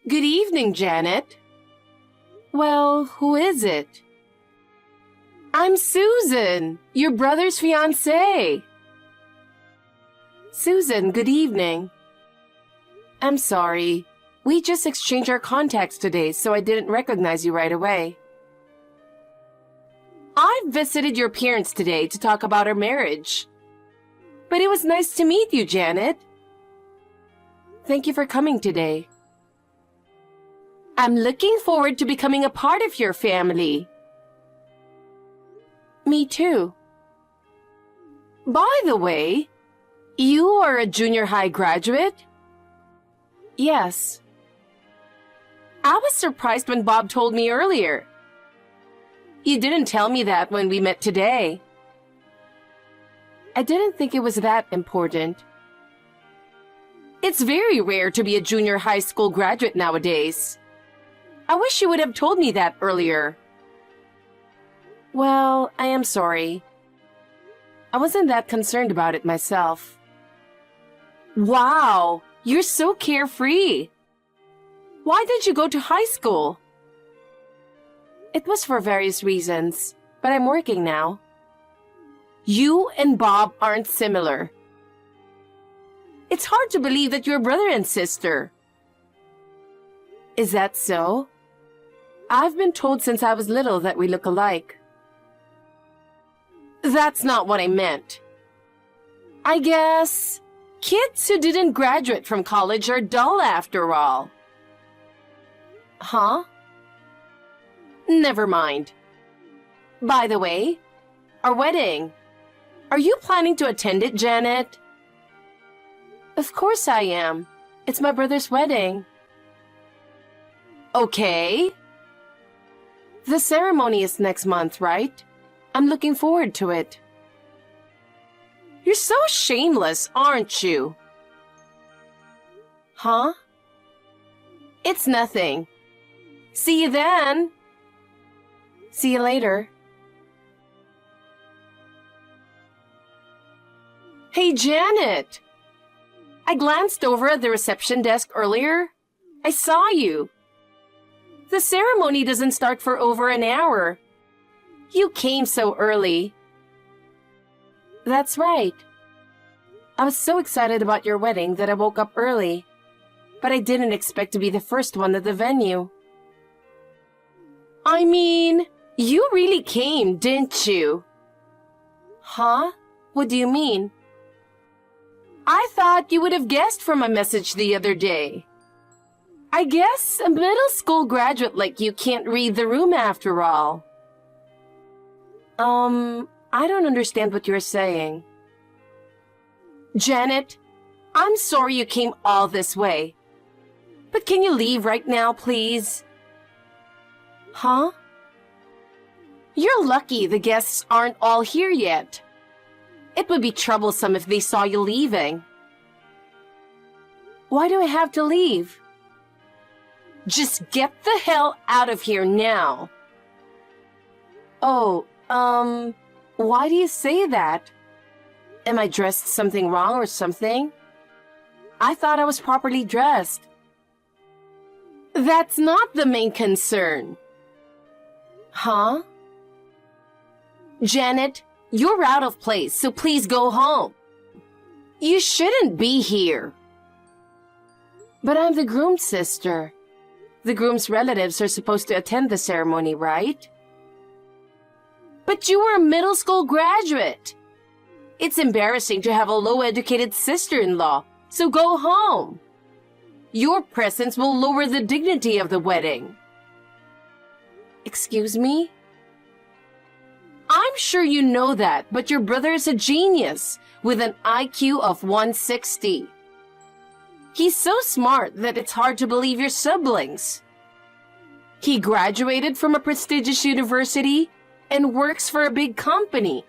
Good evening, Janet. Well, who is it? I'm Susan, your brother's fiancée. Susan, good evening. I'm sorry. We just exchanged our contacts today, so I didn't recognize you right away. I visited your parents today to talk about our marriage. But it was nice to meet you, Janet. Thank you for coming today. I'm looking forward to becoming a part of your family. Me too. By the way, you are a junior high graduate? Yes. I was surprised when Bob told me earlier. You didn't tell me that when we met today. I didn't think it was that important. It's very rare to be a junior high school graduate nowadays. I wish you would have told me that earlier. Well, I am sorry. I wasn't that concerned about it myself. Wow, you're so carefree. Why did you go to high school? It was for various reasons, but I'm working now. You and Bob aren't similar. It's hard to believe that you're brother and sister. Is that so? I've been told since I was little that we look alike. That's not what I meant. I guess kids who didn't graduate from college are dull after all. Huh? Never mind. By the way, our wedding. Are you planning to attend it, Janet? Of course I am. It's my brother's wedding. Okay. The ceremony is next month, right? I'm looking forward to it. You're so shameless, aren't you? Huh? It's nothing. See you then. See you later. Hey, Janet! I glanced over at the reception desk earlier. I saw you. The ceremony doesn't start for over an hour. You came so early. That's right. I was so excited about your wedding that I woke up early. But I didn't expect to be the first one at the venue. I mean, you really came, didn't you? Huh? What do you mean? I thought you would have guessed from my message the other day. I guess a middle school graduate like you can't read the room after all. I don't understand what you're saying. Janet, I'm sorry you came all this way. But can you leave right now, please? Huh? You're lucky the guests aren't all here yet. It would be troublesome if they saw you leaving. Why do I have to leave? Just get the hell out of here now. Oh, why do you say that? Am I dressed something wrong or something? I thought I was properly dressed. That's not the main concern. Huh? Janet, you're out of place, so please go home. You shouldn't be here. But I'm the groom's sister. The groom's relatives are supposed to attend the ceremony, right? But you were a middle school graduate. It's embarrassing to have a low-educated sister-in-law, so go home. Your presence will lower the dignity of the wedding. Excuse me? I'm sure you know that, but your brother is a genius with an IQ of 160. He's so smart that it's hard to believe you're siblings. He graduated from a prestigious university and works for a big company.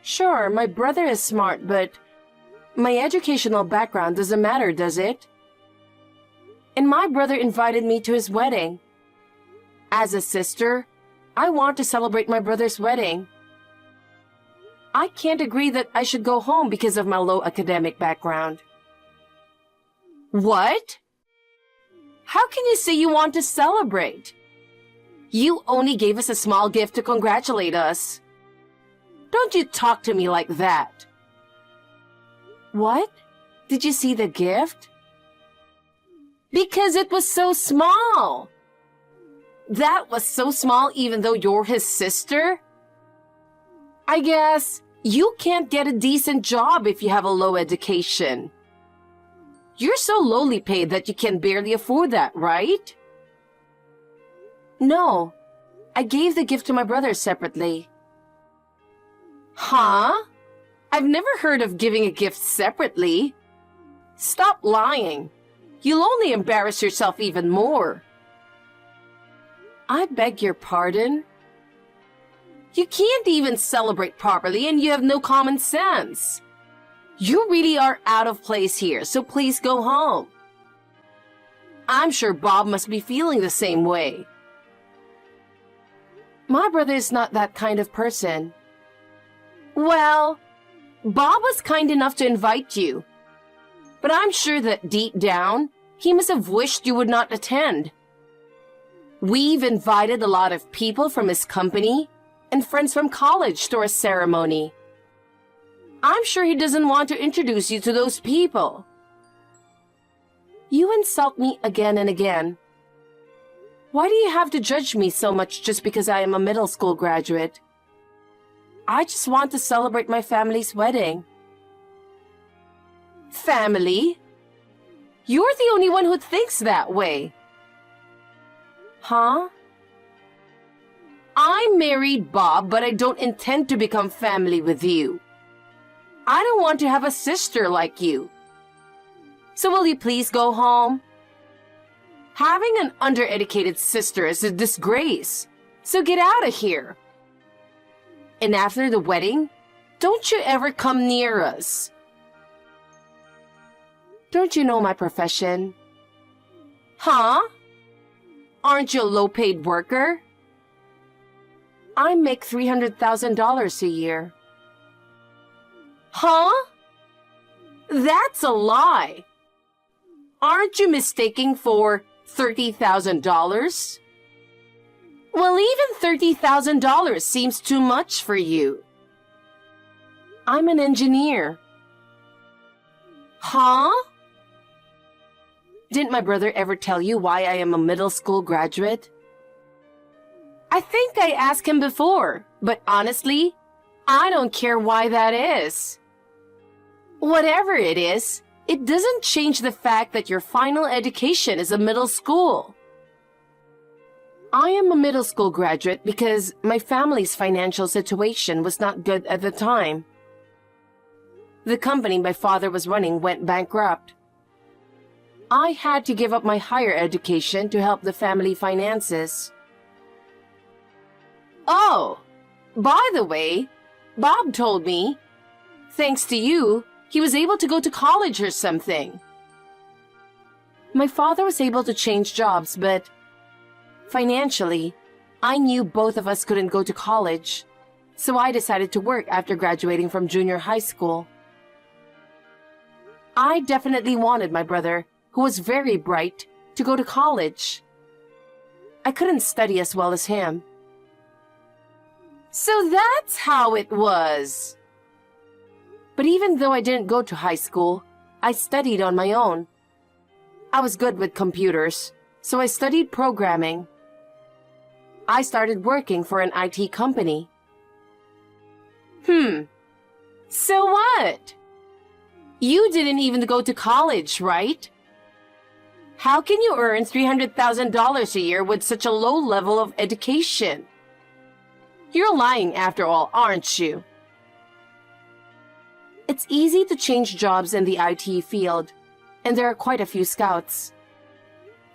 Sure, my brother is smart, but my educational background doesn't matter, does it? And my brother invited me to his wedding. As a sister, I want to celebrate my brother's wedding. I can't agree that I should go home because of my low academic background. What? How can you say you want to celebrate? You only gave us a small gift to congratulate us. Don't you talk to me like that. What? Did you see the gift? Because it was so small. That was so small even though you're his sister? I guess you can't get a decent job if you have a low education. You're so lowly paid that you can barely afford that, right? No, I gave the gift to my brother separately. Huh? I've never heard of giving a gift separately. Stop lying. You'll only embarrass yourself even more. I beg your pardon? You can't even celebrate properly and you have no common sense. You really are out of place here, so please go home. I'm sure Bob must be feeling the same way. My brother is not that kind of person. Well, Bob was kind enough to invite you. But I'm sure that deep down, he must have wished you would not attend. We've invited a lot of people from his company and friends from college to our ceremony. I'm sure he doesn't want to introduce you to those people. You insult me again and again. Why do you have to judge me so much just because I am a middle school graduate? I just want to celebrate my family's wedding. Family? You're the only one who thinks that way. Huh? I married Bob, but I don't intend to become family with you. I don't want to have a sister like you. So will you please go home? Having an undereducated sister is a disgrace, so get out of here. And after the wedding, don't you ever come near us. Don't you know my profession? Huh? Aren't you a low-paid worker? I make $300,000 a year. Huh? That's a lie. Aren't you mistaking for $30,000? Well, even $30,000 seems too much for you. I'm an engineer. Huh? Didn't my brother ever tell you why I am a middle school graduate? I think I asked him before, but honestly, I don't care why that is. Whatever it is, it doesn't change the fact that your final education is a middle school. I am a middle school graduate because my family's financial situation was not good at the time. The company my father was running went bankrupt. I had to give up my higher education to help the family finances. Oh, by the way, Bob told me, thanks to you, he was able to go to college or something. My father was able to change jobs, but financially, I knew both of us couldn't go to college, so I decided to work after graduating from junior high school. I definitely wanted my brother, who was very bright, to go to college. I couldn't study as well as him. So that's how it was. But even though I didn't go to high school, I studied on my own. I was good with computers, so I studied programming. I started working for an IT company. So what? You didn't even go to college, right? How can you earn $300,000 a year with such a low level of education? You're lying after all, aren't you? It's easy to change jobs in the IT field, and there are quite a few scouts.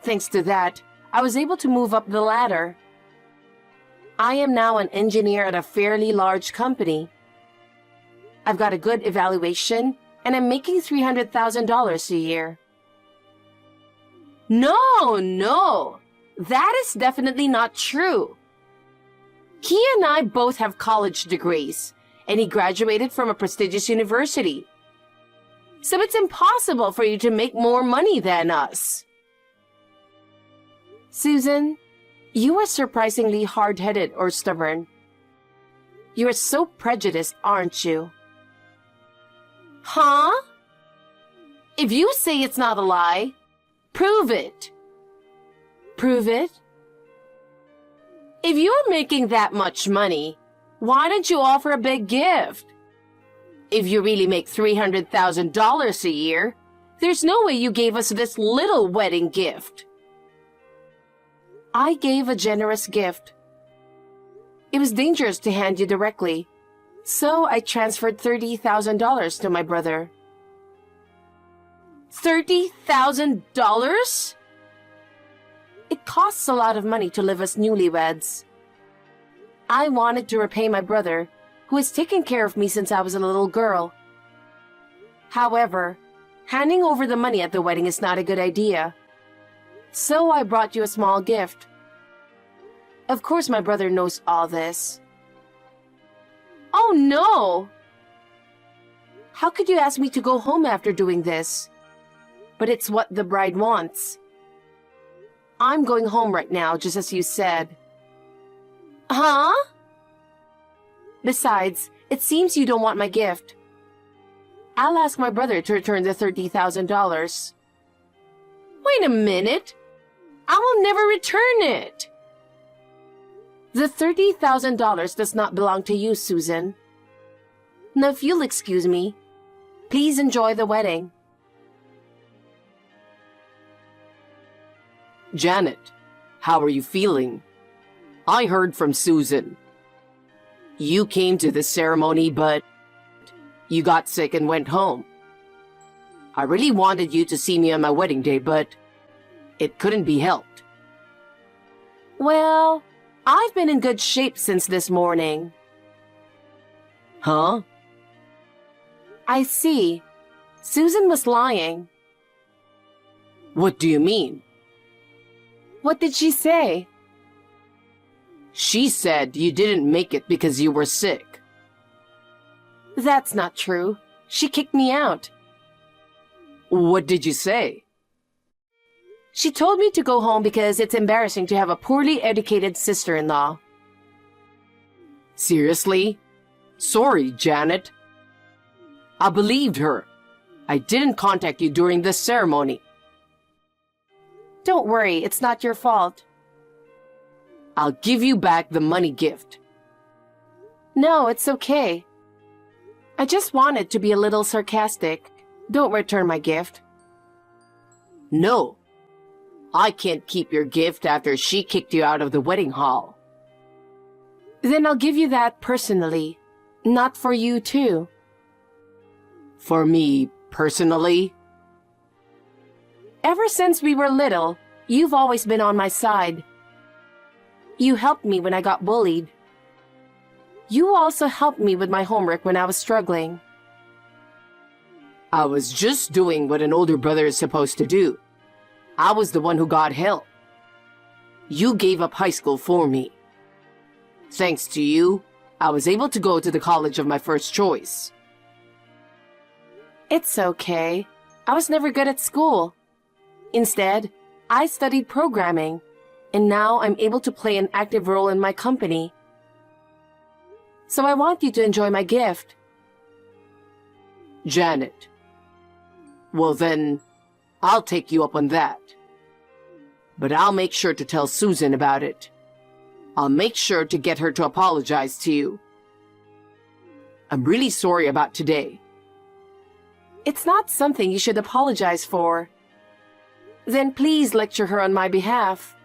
Thanks to that, I was able to move up the ladder. I am now an engineer at a fairly large company. I've got a good evaluation, and I'm making $300,000 a year. No, that is definitely not true. He and I both have college degrees, and he graduated from a prestigious university. So it's impossible for you to make more money than us. Susan, you are surprisingly hard-headed or stubborn. You are so prejudiced, aren't you? Huh? If you say it's not a lie, prove it. Prove it? If you're making that much money, why don't you offer a big gift? If you really make $300,000 a year, there's no way you gave us this little wedding gift. I gave a generous gift. It was dangerous to hand you directly, so I transferred $30,000 to my brother. $30,000? It costs a lot of money to live as newlyweds. I wanted to repay my brother, who has taken care of me since I was a little girl. However, handing over the money at the wedding is not a good idea. So I brought you a small gift. Of course, my brother knows all this. Oh no! How could you ask me to go home after doing this? But it's what the bride wants. I'm going home right now, just as you said. Huh? Besides, it seems you don't want my gift. I'll ask my brother to return the $30,000. Wait a minute. I will never return it. The $30,000 does not belong to you, Susan. Now, if you'll excuse me, please enjoy the wedding. Janet, how are you feeling? I heard from Susan. You came to the ceremony, but you got sick and went home. I really wanted you to see me on my wedding day, but it couldn't be helped. Well, I've been in good shape since this morning. Huh? I see. Susan was lying. What do you mean? What did she say? She said you didn't make it because you were sick. That's not true. She kicked me out. What did you say? She told me to go home because it's embarrassing to have a poorly educated sister-in-law. Seriously? Sorry, Janet. I believed her. I didn't contact you during this ceremony. Don't worry, it's not your fault. I'll give you back the money gift. No, it's okay. I just wanted to be a little sarcastic. Don't return my gift. No. I can't keep your gift after she kicked you out of the wedding hall. Then I'll give you that personally, not for you too. For me, personally? Ever since we were little, you've always been on my side. You helped me when I got bullied. You also helped me with my homework when I was struggling. I was just doing what an older brother is supposed to do. I was the one who got help. You gave up high school for me. Thanks to you, I was able to go to the college of my first choice. It's okay. I was never good at school. Instead, I studied programming, and now I'm able to play an active role in my company. So I want you to enjoy my gift. Janet. Well then, I'll take you up on that. But I'll make sure to tell Susan about it. I'll make sure to get her to apologize to you. I'm really sorry about today. It's not something you should apologize for. Then please lecture her on my behalf.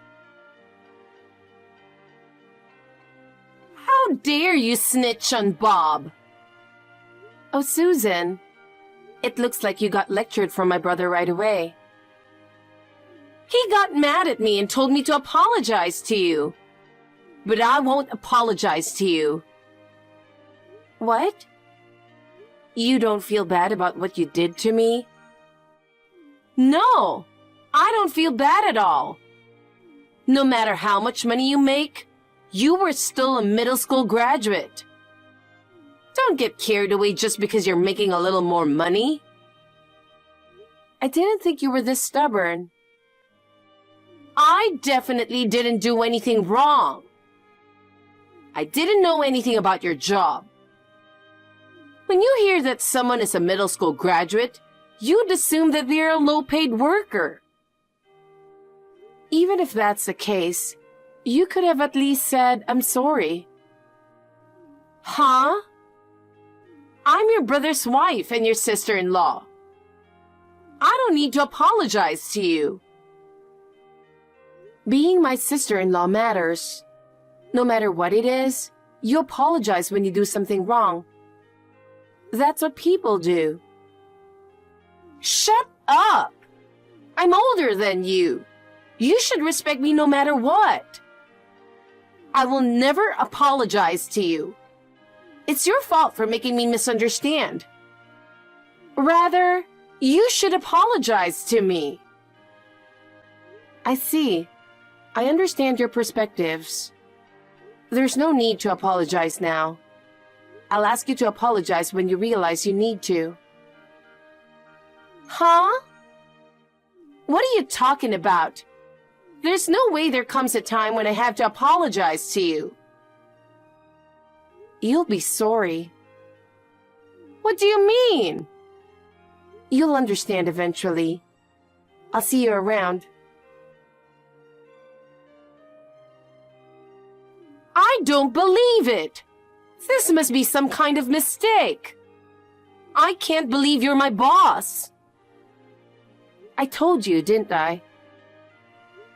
How dare you snitch on Bob? Oh, Susan. It looks like you got lectured from my brother right away. He got mad at me and told me to apologize to you. But I won't apologize to you. What? You don't feel bad about what you did to me? No, I don't feel bad at all. No matter how much money you make, you were still a middle school graduate. Don't get carried away just because you're making a little more money. I didn't think you were this stubborn. I definitely didn't do anything wrong. I didn't know anything about your job. When you hear that someone is a middle school graduate, you'd assume that they're a low-paid worker. Even if that's the case, you could have at least said, "I'm sorry." Huh? I'm your brother's wife and your sister-in-law. I don't need to apologize to you. Being my sister-in-law matters. No matter what it is, you apologize when you do something wrong. That's what people do. Shut up! I'm older than you. You should respect me no matter what. I will never apologize to you. It's your fault for making me misunderstand. Rather, you should apologize to me. I see. I understand your perspectives. There's no need to apologize now. I'll ask you to apologize when you realize you need to. Huh? What are you talking about? There's no way there comes a time when I have to apologize to you. You'll be sorry. What do you mean? You'll understand eventually. I'll see you around. I don't believe it! This must be some kind of mistake. I can't believe you're my boss. I told you, didn't I?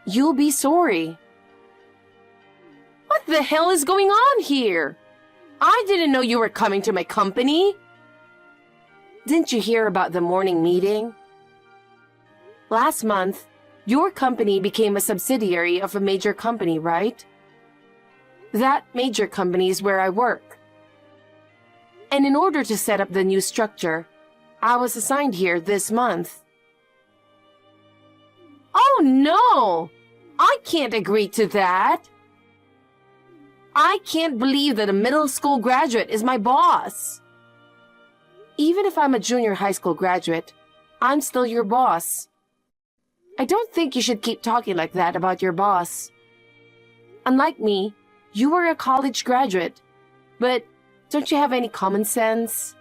You'll be sorry. What the hell is going on here? I didn't know you were coming to my company. Didn't you hear about the morning meeting? Last month, your company became a subsidiary of a major company, right? That major company is where I work. And in order to set up the new structure, I was assigned here this month. Oh no! I can't agree to that. I can't believe that a middle school graduate is my boss. Even if I'm a junior high school graduate, I'm still your boss. I don't think you should keep talking like that about your boss. Unlike me, you were a college graduate, but don't you have any common sense?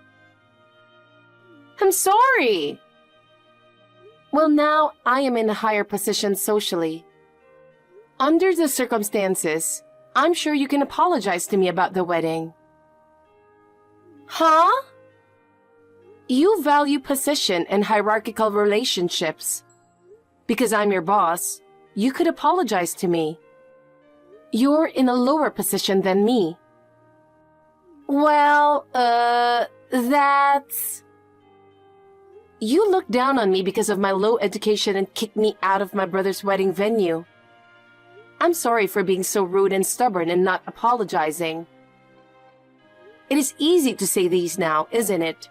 I'm sorry. Well, now I am in a higher position socially. Under the circumstances, I'm sure you can apologize to me about the wedding. Huh? You value position and hierarchical relationships. Because I'm your boss, you could apologize to me. You're in a lower position than me. Well, that's... You looked down on me because of my low education and kicked me out of my brother's wedding venue. I'm sorry for being so rude and stubborn and not apologizing. It is easy to say these now, isn't it?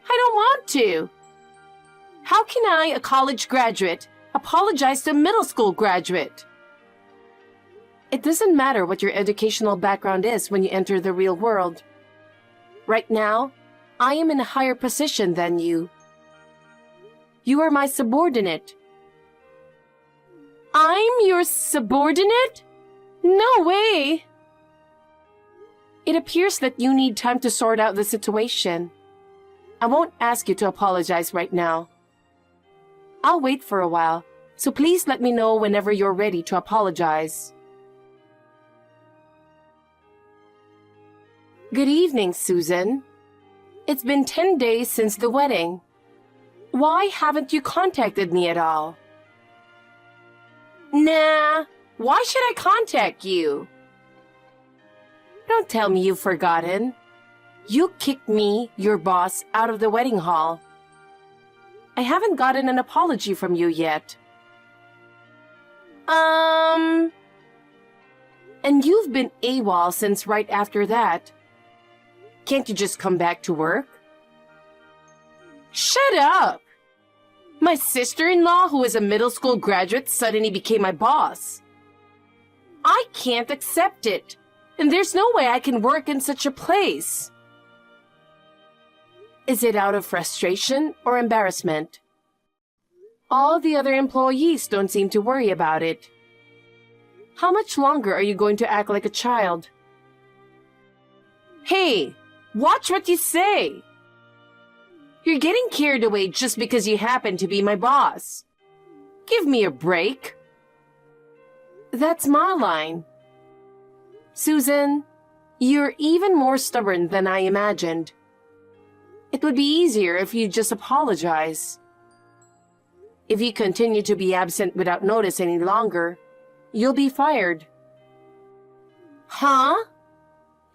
I don't want to. How can I, a college graduate, apologize to a middle school graduate? It doesn't matter what your educational background is when you enter the real world. Right now, I am in a higher position than you. You are my subordinate. I'm your subordinate? No way! It appears that you need time to sort out the situation. I won't ask you to apologize right now. I'll wait for a while, so please let me know whenever you're ready to apologize. Good evening, Susan. It's been 10 days since the wedding. Why haven't you contacted me at all? Nah, why should I contact you? Don't tell me you've forgotten. You kicked me, your boss, out of the wedding hall. I haven't gotten an apology from you yet. And you've been AWOL since right after that. Can't you just come back to work? Shut up! My sister-in-law, who is a middle school graduate, suddenly became my boss. I can't accept it, and there's no way I can work in such a place. Is it out of frustration or embarrassment? All the other employees don't seem to worry about it. How much longer are you going to act like a child? Hey, watch what you say! You're getting carried away just because you happen to be my boss. Give me a break. That's my line. Susan, you're even more stubborn than I imagined. It would be easier if you just apologize. If you continue to be absent without notice any longer, you'll be fired. Huh?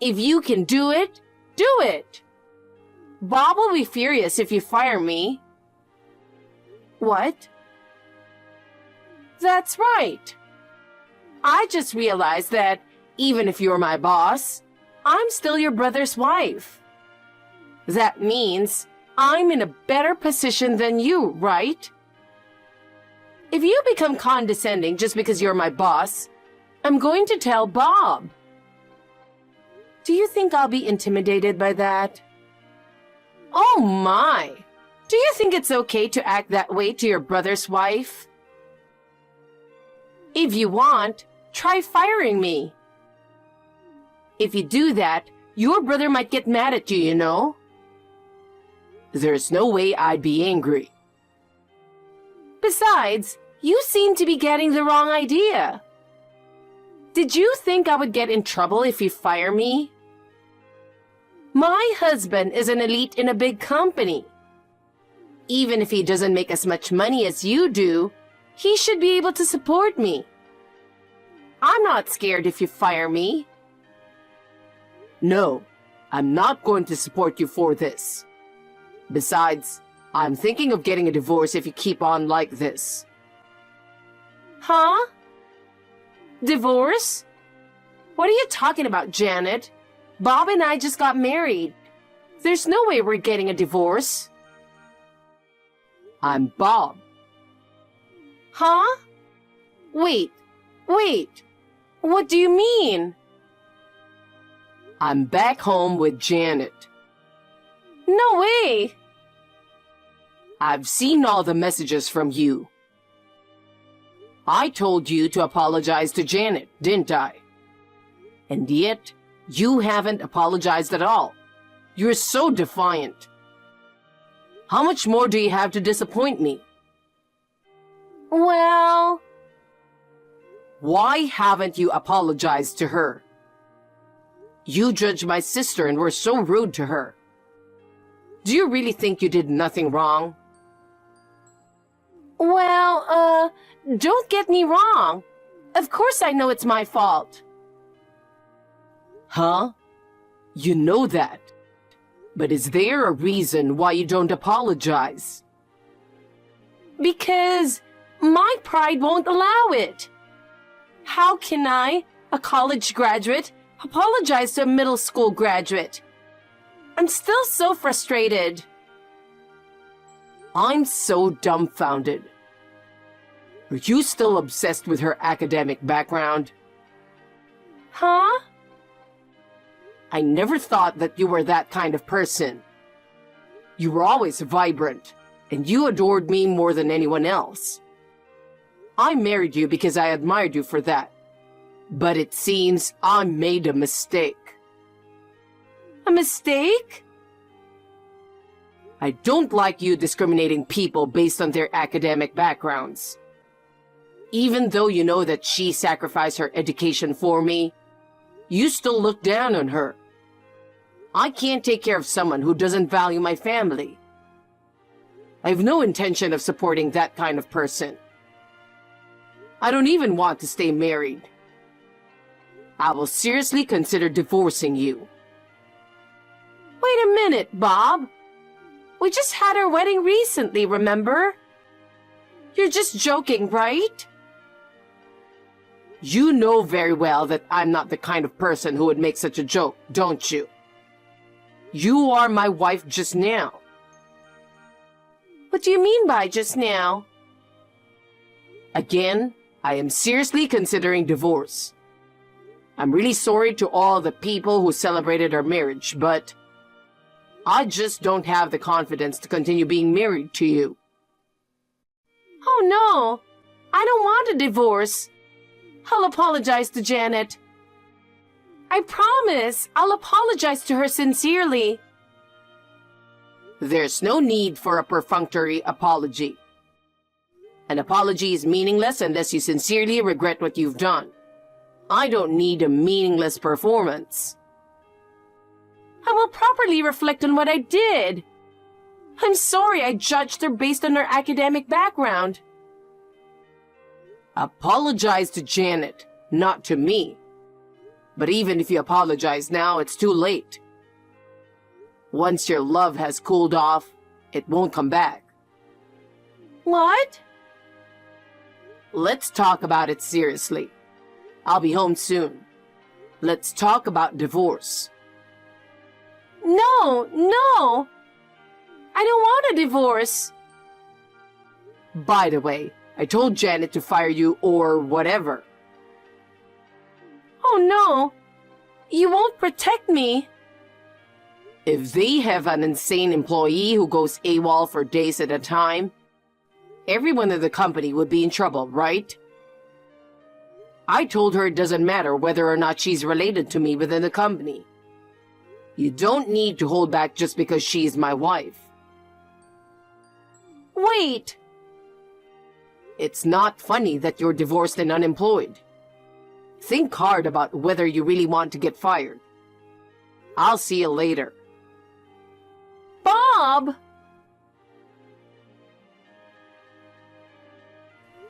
If you can do it, do it! Bob will be furious if you fire me. What? That's right. I just realized that even if you're my boss, I'm still your brother's wife. That means I'm in a better position than you, right? If you become condescending just because you're my boss, I'm going to tell Bob. Do you think I'll be intimidated by that? Oh my! Do you think it's okay to act that way to your brother's wife? If you want, try firing me. If you do that, your brother might get mad at you, you know? There's no way I'd be angry. Besides, you seem to be getting the wrong idea. Did you think I would get in trouble if you fire me? My husband is an elite in a big company. Even if he doesn't make as much money as you do, he should be able to support me. I'm not scared if you fire me. No, I'm not going to support you for this. Besides, I'm thinking of getting a divorce if you keep on like this. Huh? Divorce? What are you talking about, Janet? Bob and I just got married. There's no way we're getting a divorce. I'm Bob. Huh? Wait. What do you mean? I'm back home with Janet. No way. I've seen all the messages from you. I told you to apologize to Janet, didn't I? And yet, you haven't apologized at all. You're so defiant. How much more do you have to disappoint me? Well... Why haven't you apologized to her? You judged my sister and were so rude to her. Do you really think you did nothing wrong? Well, don't get me wrong. Of course I know it's my fault. Huh? You know that. But is there a reason why you don't apologize? Because my pride won't allow it. How can I, a college graduate, apologize to a middle school graduate? I'm still so frustrated. I'm so dumbfounded. Are you still obsessed with her academic background? Huh? I never thought that you were that kind of person. You were always vibrant, and you adored me more than anyone else. I married you because I admired you for that. But it seems I made a mistake. A mistake? I don't like you discriminating people based on their academic backgrounds. Even though you know that she sacrificed her education for me, you still look down on her. I can't take care of someone who doesn't value my family. I have no intention of supporting that kind of person. I don't even want to stay married. I will seriously consider divorcing you. Wait a minute, Bob. We just had our wedding recently, remember? You're just joking, right? You know very well that I'm not the kind of person who would make such a joke, don't you? You are my wife just now. What do you mean by just now? Again, I am seriously considering divorce. I'm really sorry to all the people who celebrated our marriage, but I just don't have the confidence to continue being married to you. Oh no! I don't want a divorce. I'll apologize to Janet. I promise I'll apologize to her sincerely. There's no need for a perfunctory apology. An apology is meaningless unless you sincerely regret what you've done. I don't need a meaningless performance. I will properly reflect on what I did. I'm sorry I judged her based on her academic background. Apologize to Janet, not to me. But even if you apologize now, it's too late. Once your love has cooled off, it won't come back. What? Let's talk about it seriously. I'll be home soon. Let's talk about divorce. No, no! I don't want a divorce. By the way, I told Janet to fire you or whatever. Oh no! You won't protect me. If they have an insane employee who goes AWOL for days at a time, everyone in the company would be in trouble, right? I told her it doesn't matter whether or not she's related to me within the company. You don't need to hold back just because she's my wife. Wait! It's not funny that you're divorced and unemployed. Think hard about whether you really want to get fired. I'll see you later. Bob!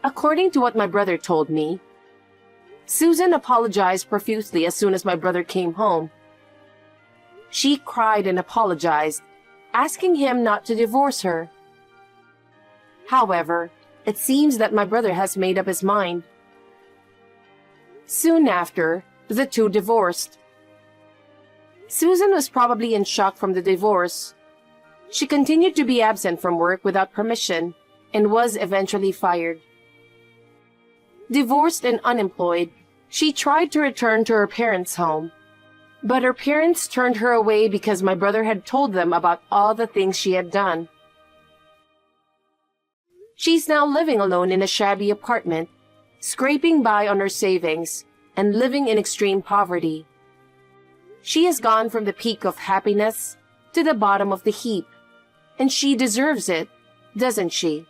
According to what my brother told me, Susan apologized profusely as soon as my brother came home. She cried and apologized, asking him not to divorce her. However, it seems that my brother has made up his mind. Soon after, the two divorced. Susan was probably in shock from the divorce. She continued to be absent from work without permission and was eventually fired. Divorced and unemployed, she tried to return to her parents' home. But her parents turned her away because my brother had told them about all the things she had done. She's now living alone in a shabby apartment, scraping by on her savings, and living in extreme poverty. She has gone from the peak of happiness to the bottom of the heap, and she deserves it, doesn't she?